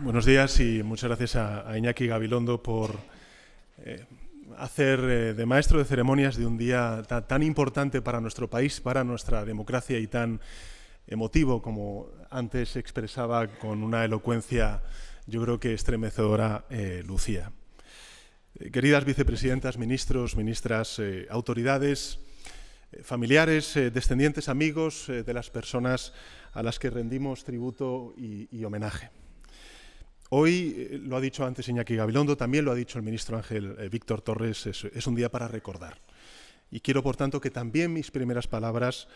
Buenos días y muchas gracias a Iñaki Gabilondo por hacer de maestro de ceremonias de un día tan importante para nuestro país, para nuestra democracia y tan emotivo como antes expresaba con una elocuencia, yo creo que estremecedora, Lucía. Queridas vicepresidentas, ministros, ministras, autoridades, familiares, descendientes, amigos de las personas a las que rendimos tributo y homenaje. Hoy, lo ha dicho antes Iñaki Gabilondo, también lo ha dicho el ministro Ángel Víctor Torres, es un día para recordar. Y quiero, por tanto, que también mis primeras palabras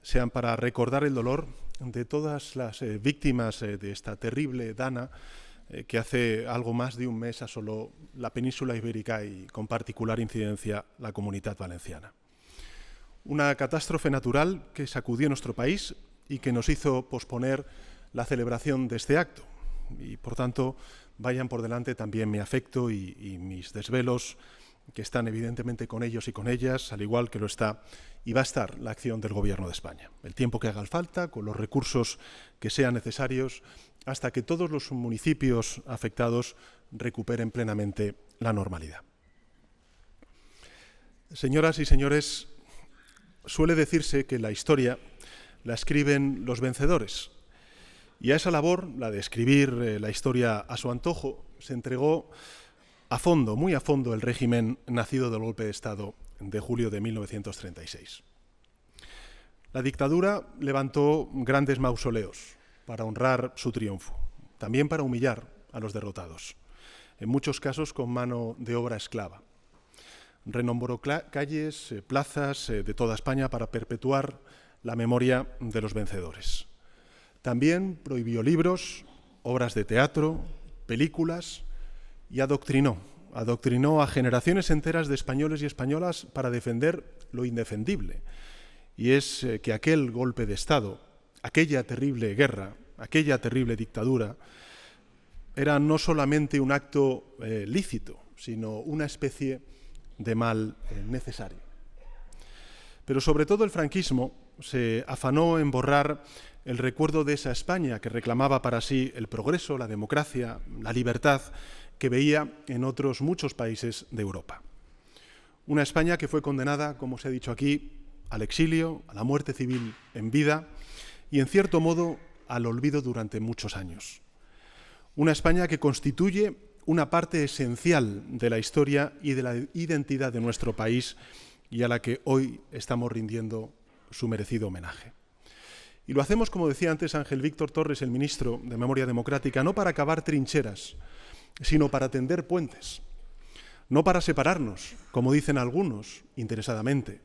sean para recordar el dolor de todas las víctimas de esta terrible dana que hace algo más de un mes asoló la península ibérica y, con particular incidencia, la Comunitat Valenciana. Una catástrofe natural que sacudió nuestro país y que nos hizo posponer la celebración de este acto. Y, por tanto, vayan por delante también mi afecto y mis desvelos, que están evidentemente con ellos y con ellas, al igual que lo está y va a estar la acción del Gobierno de España. El tiempo que haga falta, con los recursos que sean necesarios, hasta que todos los municipios afectados recuperen plenamente la normalidad. Señoras y señores, suele decirse que la historia la escriben los vencedores. Y a esa labor, la de escribir la historia a su antojo, se entregó a fondo, muy a fondo, el régimen nacido del golpe de Estado de julio de 1936. La dictadura levantó grandes mausoleos para honrar su triunfo, también para humillar a los derrotados, en muchos casos con mano de obra esclava. Renombró calles, plazas de toda España para perpetuar la memoria de los vencedores. También prohibió libros, obras de teatro, películas y adoctrinó a generaciones enteras de españoles y españolas para defender lo indefendible. Y es que aquel golpe de Estado, aquella terrible guerra, aquella terrible dictadura, era no solamente un acto lícito, sino una especie de mal necesario. Pero sobre todo el franquismo se afanó en borrar el recuerdo de esa España que reclamaba para sí el progreso, la democracia, la libertad que veía en otros muchos países de Europa. Una España que fue condenada, como se ha dicho aquí, al exilio, a la muerte civil en vida y, en cierto modo, al olvido durante muchos años. Una España que constituye una parte esencial de la historia y de la identidad de nuestro país y a la que hoy estamos rindiendo su merecido homenaje. Y lo hacemos, como decía antes Ángel Víctor Torres, el ministro de Memoria Democrática, no para cavar trincheras, sino para tender puentes. No para separarnos, como dicen algunos interesadamente,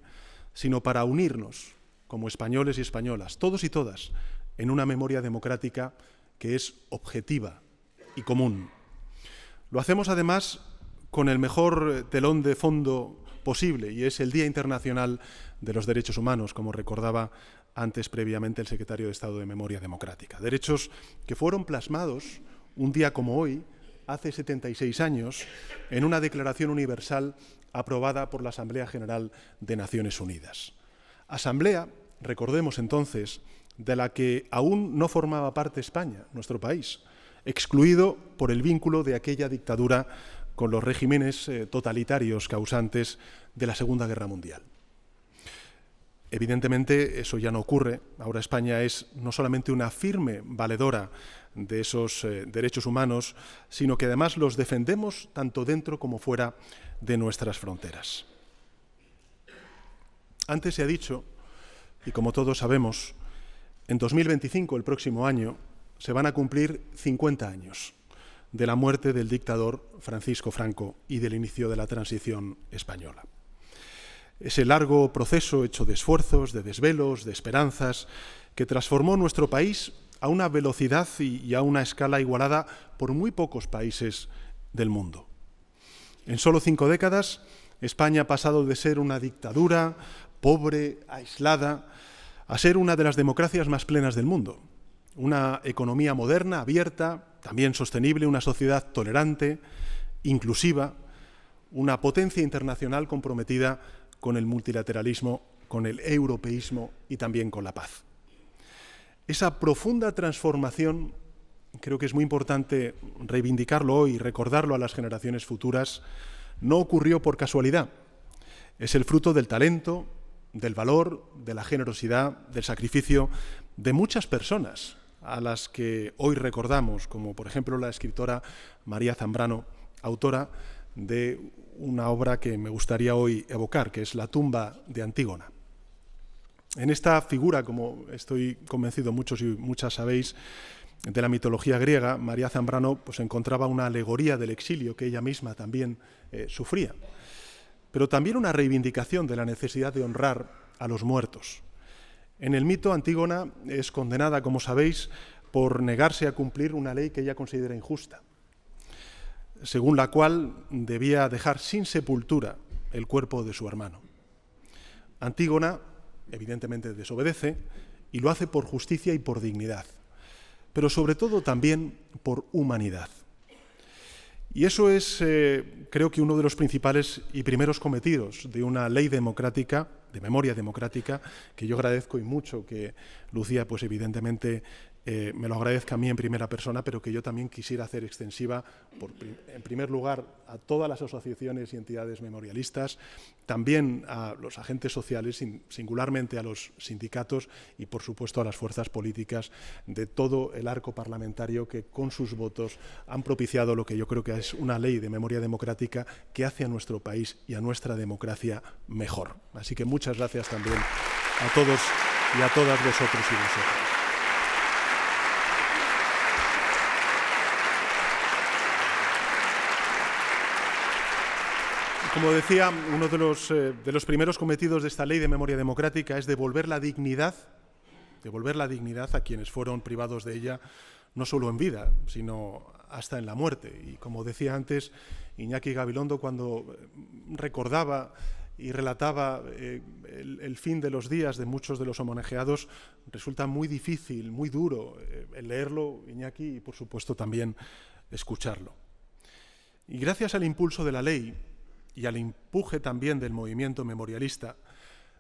sino para unirnos como españoles y españolas, todos y todas, en una memoria democrática que es objetiva y común. Lo hacemos además con el mejor telón de fondo posible, y es el Día Internacional de los Derechos Humanos, como recordaba antes previamente el secretario de Estado de Memoria Democrática. Derechos que fueron plasmados un día como hoy, hace 76 años, en una Declaración Universal aprobada por la Asamblea General de Naciones Unidas. Asamblea, recordemos entonces, de la que aún no formaba parte España, nuestro país, excluido por el vínculo de aquella dictadura con los regímenes totalitarios causantes de la Segunda Guerra Mundial. Evidentemente, eso ya no ocurre. Ahora España es no solamente una firme valedora de esos derechos humanos, sino que además los defendemos tanto dentro como fuera de nuestras fronteras. Antes se ha dicho, y como todos sabemos, en 2025, el próximo año, se van a cumplir 50 años de la muerte del dictador Francisco Franco y del inicio de la transición española. Ese largo proceso hecho de esfuerzos, de desvelos, de esperanzas, que transformó nuestro país a una velocidad y a una escala igualada por muy pocos países del mundo. En solo 5 décadas, España ha pasado de ser una dictadura pobre, aislada, a ser una de las democracias más plenas del mundo. Una economía moderna, abierta, también sostenible, una sociedad tolerante, inclusiva, una potencia internacional comprometida con el multilateralismo, con el europeísmo y también con la paz. Esa profunda transformación creo que es muy importante reivindicarlo hoy y recordarlo a las generaciones futuras, no ocurrió por casualidad. Es el fruto del talento, del valor, de la generosidad, del sacrificio de muchas personas a las que hoy recordamos, como por ejemplo la escritora María Zambrano, autora de una obra que me gustaría hoy evocar, que es La tumba de Antígona. En esta figura, como estoy convencido muchos y muchas sabéis, de la mitología griega, María Zambrano pues encontraba una alegoría del exilio que ella misma también sufría, pero también una reivindicación de la necesidad de honrar a los muertos. En el mito, Antígona es condenada, como sabéis, por negarse a cumplir una ley que ella considera injusta, según la cual debía dejar sin sepultura el cuerpo de su hermano. Antígona, evidentemente, desobedece y lo hace por justicia y por dignidad, pero sobre todo también por humanidad. Y eso es, creo que, uno de los principales y primeros cometidos de una ley democrática, de memoria democrática, que yo agradezco y mucho que Lucía, pues evidentemente, me lo agradezca a mí en primera persona, pero que yo también quisiera hacer extensiva, en primer lugar, a todas las asociaciones y entidades memorialistas, también a los agentes sociales, singularmente a los sindicatos y, por supuesto, a las fuerzas políticas de todo el arco parlamentario que, con sus votos, han propiciado lo que yo creo que es una ley de memoria democrática que hace a nuestro país y a nuestra democracia mejor. Así que muchas gracias también a todos y a todas vosotros y vosotras. Como decía, uno de los primeros cometidos de esta ley de memoria democrática es devolver la dignidad a quienes fueron privados de ella, no solo en vida, sino hasta en la muerte. Y como decía antes, Iñaki Gabilondo, cuando recordaba y relataba el fin de los días de muchos de los homenajeados, resulta muy difícil, muy duro el leerlo, Iñaki, y por supuesto también escucharlo. Y gracias al impulso de la ley y al empuje también del movimiento memorialista,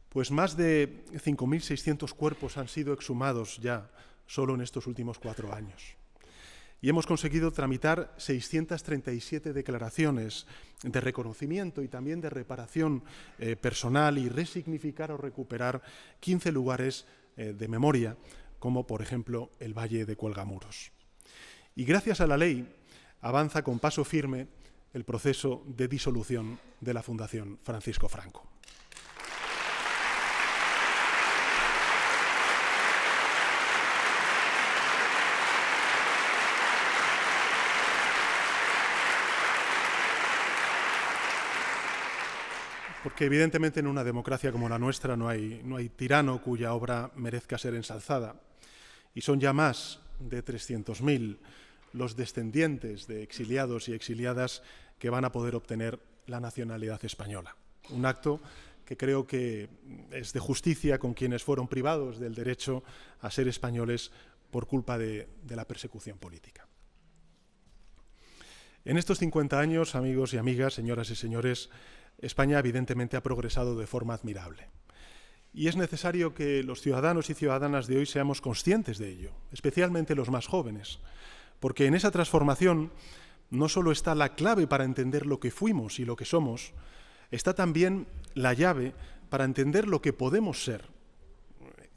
pues más de 5.600 cuerpos han sido exhumados ya solo en estos últimos 4 años. Y hemos conseguido tramitar 637 declaraciones de reconocimiento y también de reparación personal y resignificar o recuperar 15 lugares de memoria, como por ejemplo el Valle de Cuelgamuros. Y gracias a la ley avanza con paso firme el proceso de disolución de la Fundación Francisco Franco. Porque evidentemente en una democracia como la nuestra no hay tirano cuya obra merezca ser ensalzada. Y son ya más de 300.000 los descendientes de exiliados y exiliadas que van a poder obtener la nacionalidad española. Un acto que creo que es de justicia con quienes fueron privados del derecho a ser españoles por culpa de la persecución política. En estos 50 años, amigos y amigas, señoras y señores, España evidentemente ha progresado de forma admirable. Y es necesario que los ciudadanos y ciudadanas de hoy seamos conscientes de ello, especialmente los más jóvenes, porque en esa transformación no solo está la clave para entender lo que fuimos y lo que somos, está también la llave para entender lo que podemos ser,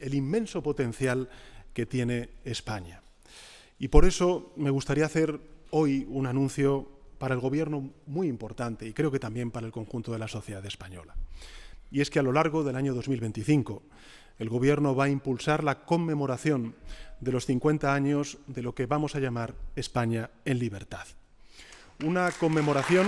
el inmenso potencial que tiene España. Y por eso me gustaría hacer hoy un anuncio para el Gobierno muy importante y creo que también para el conjunto de la sociedad española. Y es que a lo largo del año 2025 el Gobierno va a impulsar la conmemoración de los 50 años de lo que vamos a llamar España en libertad. Una conmemoración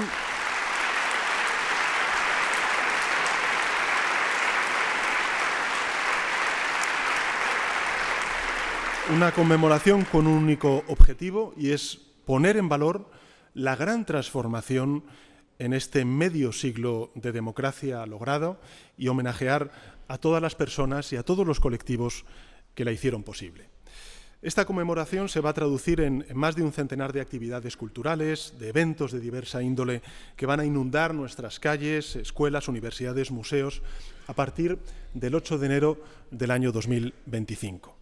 con un único objetivo, y es poner en valor la gran transformación en este medio siglo de democracia logrado y homenajear a todas las personas y a todos los colectivos que la hicieron posible. Esta conmemoración se va a traducir en más de un centenar de actividades culturales, de eventos de diversa índole que van a inundar nuestras calles, escuelas, universidades, museos, a partir del 8 de enero del año 2025.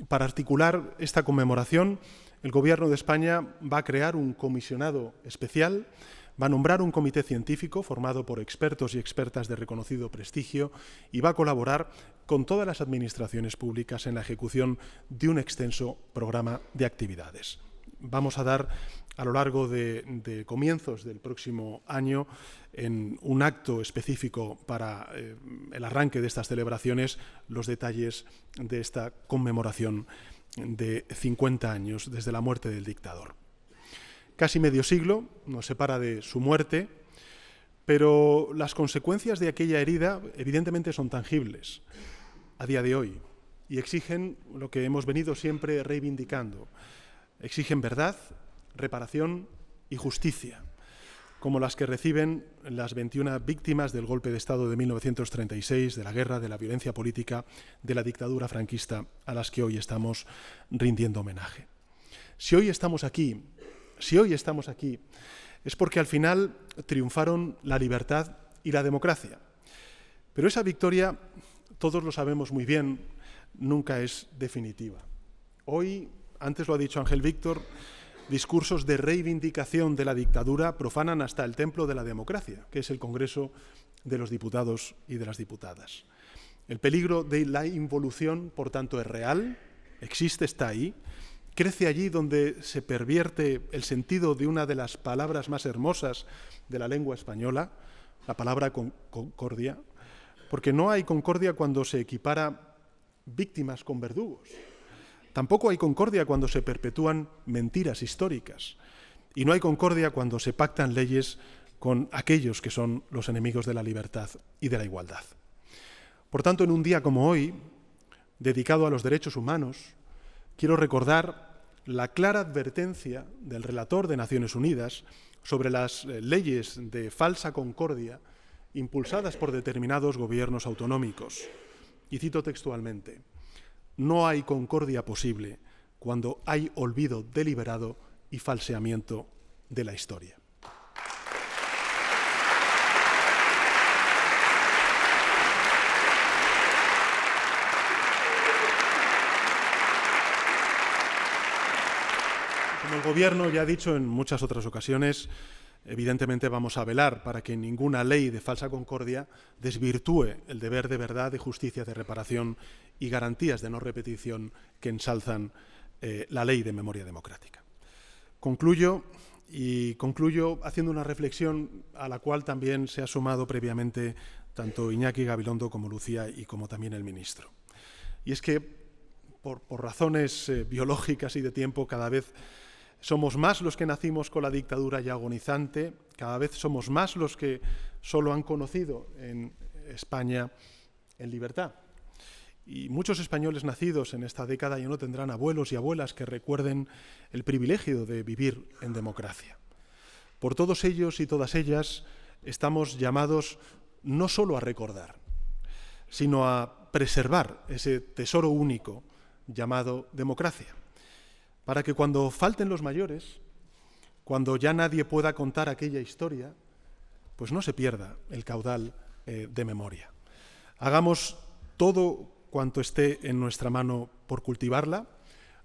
Para articular esta conmemoración el Gobierno de España va a crear un comisionado especial, va a nombrar un comité científico formado por expertos y expertas de reconocido prestigio y va a colaborar con todas las administraciones públicas en la ejecución de un extenso programa de actividades. Vamos a dar a lo largo de comienzos del próximo año, en un acto específico para el arranque de estas celebraciones, los detalles de esta conmemoración de 50 años desde la muerte del dictador. Casi medio siglo nos separa de su muerte, pero las consecuencias de aquella herida evidentemente son tangibles a día de hoy y exigen lo que hemos venido siempre reivindicando. Exigen verdad, reparación y justicia, como las que reciben las 21 víctimas del golpe de Estado de 1936, de la guerra, de la violencia política, de la dictadura franquista, a las que hoy estamos rindiendo homenaje. Si hoy estamos aquí, es porque al final triunfaron la libertad y la democracia. Pero esa victoria, todos lo sabemos muy bien, nunca es definitiva. Hoy, antes lo ha dicho Ángel Víctor, discursos de reivindicación de la dictadura profanan hasta el templo de la democracia, que es el Congreso de los Diputados y de las Diputadas. El peligro de la involución, por tanto, es real, existe, está ahí, crece allí donde se pervierte el sentido de una de las palabras más hermosas de la lengua española, la palabra concordia, porque no hay concordia cuando se equipara víctimas con verdugos. Tampoco hay concordia cuando se perpetúan mentiras históricas. Y no hay concordia cuando se pactan leyes con aquellos que son los enemigos de la libertad y de la igualdad. Por tanto, en un día como hoy, dedicado a los derechos humanos, quiero recordar la clara advertencia del relator de Naciones Unidas sobre las leyes de falsa concordia impulsadas por determinados gobiernos autonómicos. Y cito textualmente: no hay concordia posible cuando hay olvido deliberado y falseamiento de la historia. Como el Gobierno ya ha dicho en muchas otras ocasiones, evidentemente vamos a velar para que ninguna ley de falsa concordia desvirtúe el deber de verdad, de justicia, de reparación y garantías de no repetición que ensalzan la ley de memoria democrática. Concluyo haciendo una reflexión a la cual también se ha sumado previamente tanto Iñaki Gabilondo como Lucía y como también el ministro. Y es que por razones biológicas y de tiempo cada vez somos más los que nacimos con la dictadura ya agonizante, cada vez somos más los que solo han conocido en España en libertad. Y muchos españoles nacidos en esta década ya no tendrán abuelos y abuelas que recuerden el privilegio de vivir en democracia. Por todos ellos y todas ellas estamos llamados no solo a recordar, sino a preservar ese tesoro único llamado democracia, para que cuando falten los mayores, cuando ya nadie pueda contar aquella historia, pues no se pierda el caudal de memoria. Hagamos todo cuanto esté en nuestra mano por cultivarla,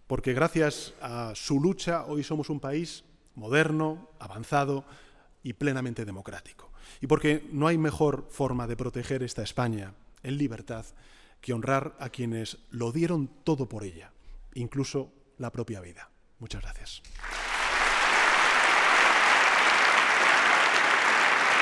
porque gracias a su lucha hoy somos un país moderno, avanzado y plenamente democrático. Y porque no hay mejor forma de proteger esta España en libertad que honrar a quienes lo dieron todo por ella, incluso la propia vida. Muchas gracias.